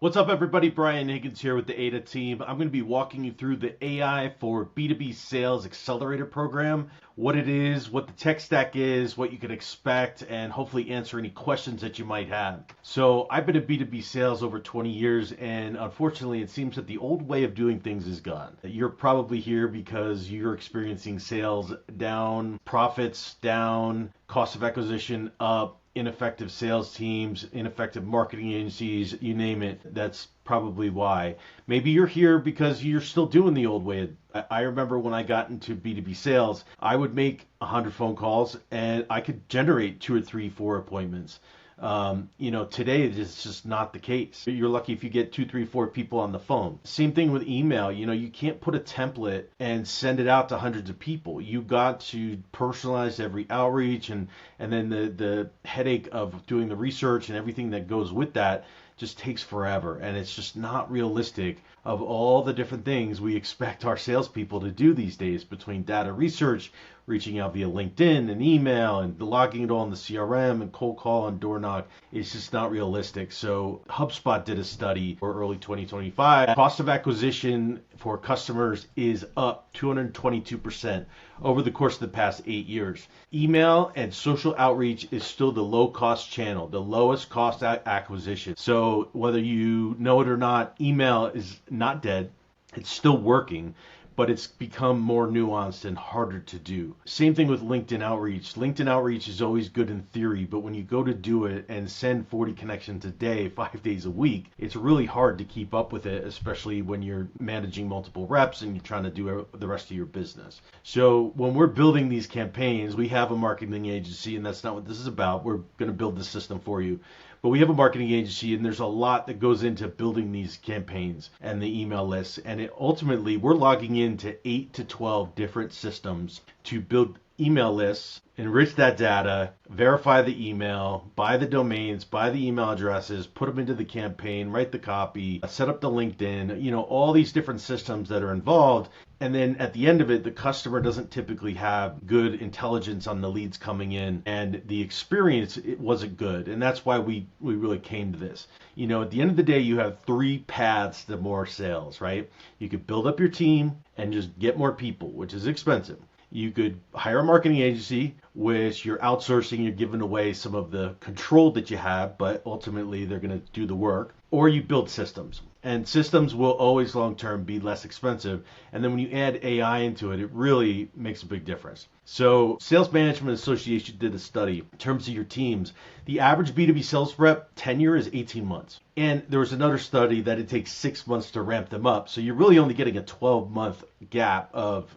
What's up, everybody? Brian Higgins here with the ADA team. I'm going to be walking you through the AI for B2B Sales Accelerator Program, what it is, what the tech stack is, what you can expect, and hopefully answer any questions that you might have. So I've been in B2B sales over 20 years, and unfortunately, it seems that the old way of doing things is gone. You're probably here because you're experiencing sales down, profits down, cost of acquisition up, ineffective sales teams, ineffective marketing agencies, you name it. That's probably why. Maybe you're here because you're still doing the old way. I remember when I got into B2B sales, I would make 100 phone calls and I could generate 2 or 3, 4 appointments. Today it's just not the case. You're lucky if you get 2, 3, 4 people on the phone. Same thing with email. You can't put a template and send it out to hundreds of people. You got to personalize every outreach, and then the headache of doing the research and everything that goes with that just takes forever, and it's just not realistic of all the different things we expect our salespeople to do these days, between data research, reaching out via LinkedIn and email, and logging it all in the CRM and cold call and door knock. It's just not realistic. So HubSpot did a study for early 2025. Cost of acquisition for customers is up 222% over the course of the past 8 years. Email and social outreach is still the low cost channel, the lowest cost acquisition. So whether you know it or not, email is not dead. It's still working, but it's become more nuanced and harder to do. Same thing with LinkedIn outreach. LinkedIn outreach is always good in theory, but when you go to do it and send 40 connections a day, 5 days a week, it's really hard to keep up with it, especially when you're managing multiple reps and you're trying to do the rest of your business. So when we're building these campaigns, we have a marketing agency, and that's not what this is about. We're going to build the system for you. But we have a marketing agency, and there's a lot that goes into building these campaigns and the email lists. And ultimately, we're logging into 8 to 12 different systems to build email lists, enrich that data, verify the email, buy the domains, buy the email addresses, put them into the campaign, write the copy, set up the LinkedIn, all these different systems that are involved. And then at the end of it, the customer doesn't typically have good intelligence on the leads coming in, and the experience, it wasn't good. And that's why we really came to this. At the end of the day, you have 3 paths to more sales, right? You could build up your team and just get more people, which is expensive. You could hire a marketing agency, which you're outsourcing, you're giving away some of the control that you have, but ultimately they're going to do the work. Or you build systems. And systems will always long-term be less expensive. And then when you add AI into it, it really makes a big difference. So Sales Management Association did a study in terms of your teams. The average B2B sales rep tenure is 18 months. And there was another study that it takes 6 months to ramp them up. So you're really only getting a 12-month gap of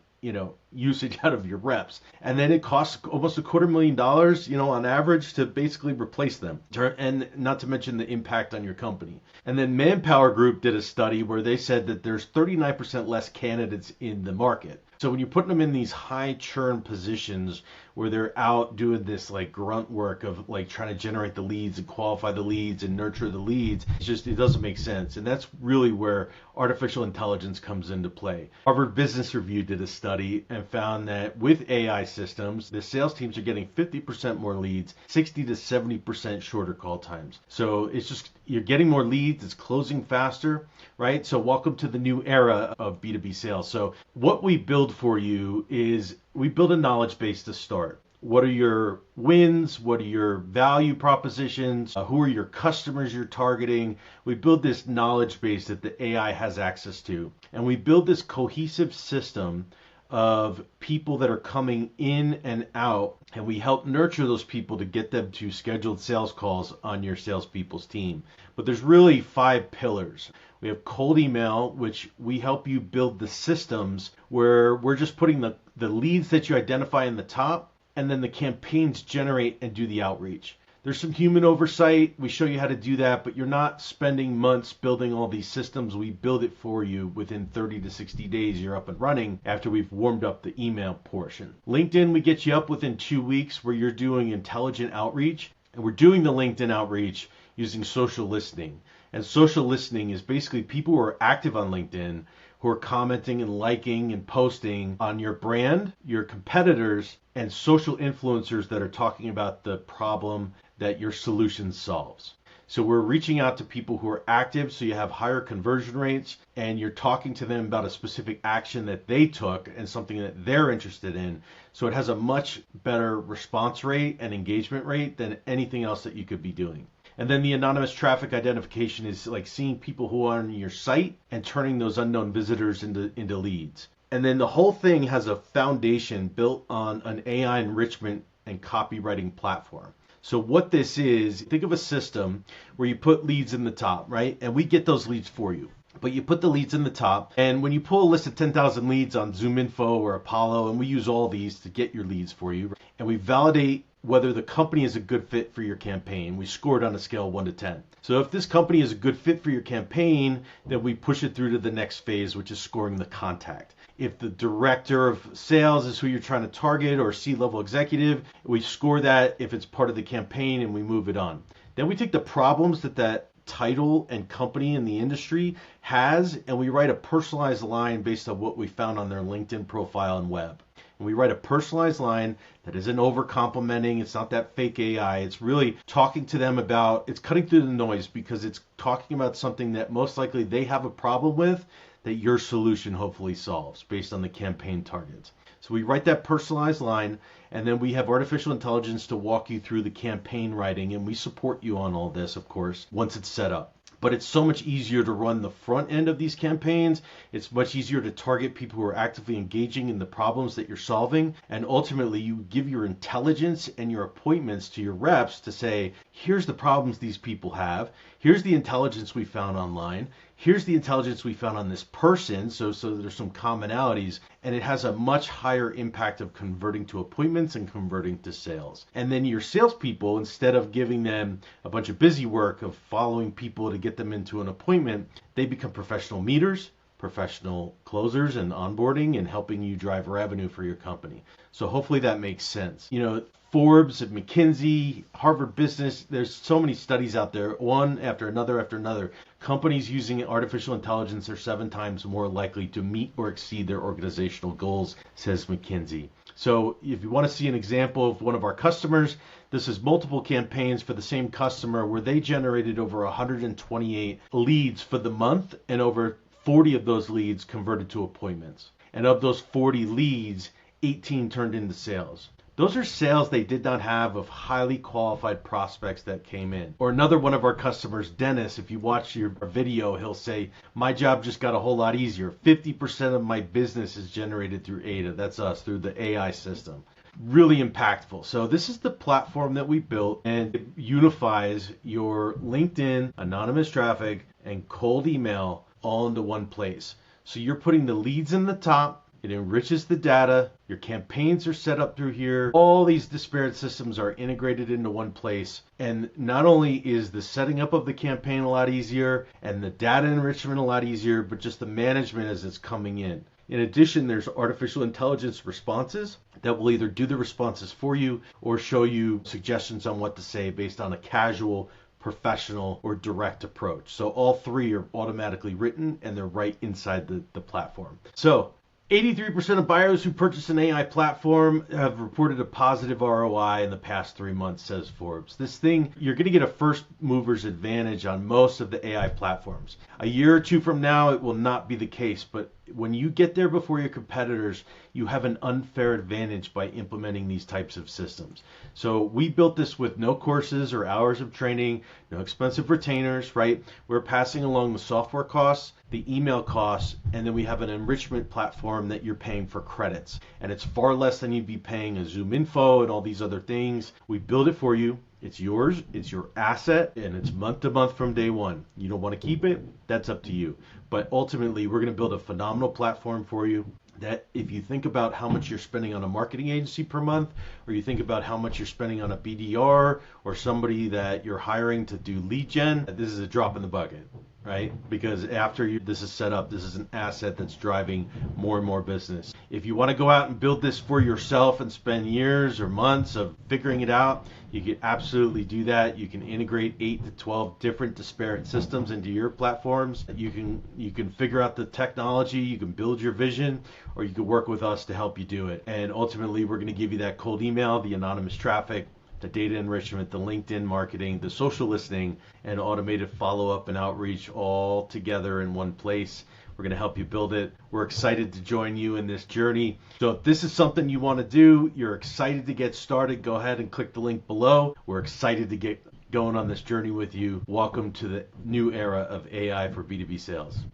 usage out of your reps. And then it costs almost $250,000, on average, to basically replace them. And not to mention the impact on your company. And then Manpower Group did a study where they said that there's 39% less candidates in the market. So when you're putting them in these high churn positions where they're out doing this like grunt work of like trying to generate the leads and qualify the leads and nurture the leads, it doesn't make sense. And that's really where artificial intelligence comes into play. Harvard Business Review did a study and found that with AI systems, the sales teams are getting 50% more leads, 60 to 70% shorter call times. So it's just, you're getting more leads, it's closing faster, right? So welcome to the new era of B2B sales. So what we build for you is we build a knowledge base to start. What are your wins? What are your value propositions? Who are your customers you're targeting? We build this knowledge base that the AI has access to. And we build this cohesive system of people that are coming in and out, and we help nurture those people to get them to scheduled sales calls on your salespeople's team. But there's really 5 pillars. We have cold email, which we help you build the systems where we're just putting the leads that you identify in the top, and then the campaigns generate and do the outreach. There's some human oversight. We show you how to do that, but you're not spending months building all these systems. We build it for you within 30 to 60 days. You're up and running after we've warmed up the email portion. LinkedIn, we get you up within 2 weeks where you're doing intelligent outreach. And we're doing the LinkedIn outreach using social listening. And social listening is basically people who are active on LinkedIn, who are commenting and liking and posting on your brand, your competitors, and social influencers that are talking about the problem that your solution solves. So we're reaching out to people who are active, so you have higher conversion rates, and you're talking to them about a specific action that they took and something that they're interested in. So it has a much better response rate and engagement rate than anything else that you could be doing. And then the anonymous traffic identification is like seeing people who are on your site and turning those unknown visitors into leads. And then the whole thing has a foundation built on an AI enrichment and copywriting platform. So what this is, think of a system where you put leads in the top, right? And we get those leads for you. But you put the leads in the top, and when you pull a list of 10,000 leads on ZoomInfo or Apollo, and we use all these to get your leads for you, and we validate whether the company is a good fit for your campaign. We score it on a scale of 1 to 10. So if this company is a good fit for your campaign, then we push it through to the next phase, which is scoring the contact. If the director of sales is who you're trying to target or C-level executive, we score that if it's part of the campaign and we move it on. Then we take the problems that title and company in the industry has, and we write a personalized line based on what we found on their LinkedIn profile and web. And we write a personalized line that isn't over complimenting. It's not that fake AI. It's really talking to them about, it's cutting through the noise because it's talking about something that most likely they have a problem with that your solution hopefully solves based on the campaign targets. So we write that personalized line, and then we have artificial intelligence to walk you through the campaign writing, and we support you on all this, of course, once it's set up. But it's so much easier to run the front end of these campaigns. It's much easier to target people who are actively engaging in the problems that you're solving. And ultimately, you give your intelligence and your appointments to your reps to say, here's the problems these people have. Here's the intelligence we found online. Here's the intelligence we found on this person. So there's some commonalities, and it has a much higher impact of converting to appointments and converting to sales. And then your salespeople, instead of giving them a bunch of busy work of following people to get them into an appointment, they become professional meeters, professional closers and onboarding and helping you drive revenue for your company. So hopefully that makes sense. You know, Forbes and McKinsey, Harvard Business, there's so many studies out there, one after another. Companies using artificial intelligence are 7 times more likely to meet or exceed their organizational goals, says McKinsey. So if you want to see an example of one of our customers, this is multiple campaigns for the same customer where they generated over 128 leads for the month, and over 40 of those leads converted to appointments. And of those 40 leads, 18 turned into sales. Those are sales they did not have of highly qualified prospects that came in. Or another one of our customers, Dennis, if you watch your video, he'll say, my job just got a whole lot easier. 50% of my business is generated through ADA. That's us, through the AI system. Really impactful. So this is the platform that we built, and it unifies your LinkedIn, anonymous traffic, and cold email all into one place. So you're putting the leads in the top. It enriches the data. Your campaigns are set up through here. All these disparate systems are integrated into one place. And not only is the setting up of the campaign a lot easier and the data enrichment a lot easier, but just the management as it's coming in. In addition, there's artificial intelligence responses that will either do the responses for you or show you suggestions on what to say based on a casual, professional, or direct approach. So all 3 are automatically written, and they're right inside the platform. So 83% of buyers who purchase an AI platform have reported a positive ROI in the past 3 months, says Forbes. This thing, you're going to get a first mover's advantage on most of the AI platforms. A year or 2 from now, it will not be the case, but when you get there before your competitors, you have an unfair advantage by implementing these types of systems. So we built this with no courses or hours of training, no expensive retainers, right? We're passing along the software costs, the email costs, and then we have an enrichment platform that you're paying for credits. And it's far less than you'd be paying a ZoomInfo and all these other things. We build it for you. It's yours, it's your asset, and it's month to month from day one. You don't want to keep it, that's up to you. But ultimately, we're going to build a phenomenal platform for you that if you think about how much you're spending on a marketing agency per month, or you think about how much you're spending on a BDR or somebody that you're hiring to do lead gen, this is a drop in the bucket, right? Because after this is set up, this is an asset that's driving more and more business. If you want to go out and build this for yourself and spend years or months of figuring it out, you can absolutely do that. You can integrate 8 to 12 different disparate systems into your platforms. You can figure out the technology, you can build your vision, or you can work with us to help you do it. And ultimately, we're going to give you that cold email, the anonymous traffic, the data enrichment, the LinkedIn marketing, the social listening, and automated follow-up and outreach all together in one place. We're going to help you build it. We're excited to join you in this journey. So if this is something you want to do, you're excited to get started, go ahead and click the link below. We're excited to get going on this journey with you. Welcome to the new era of AI for B2B sales.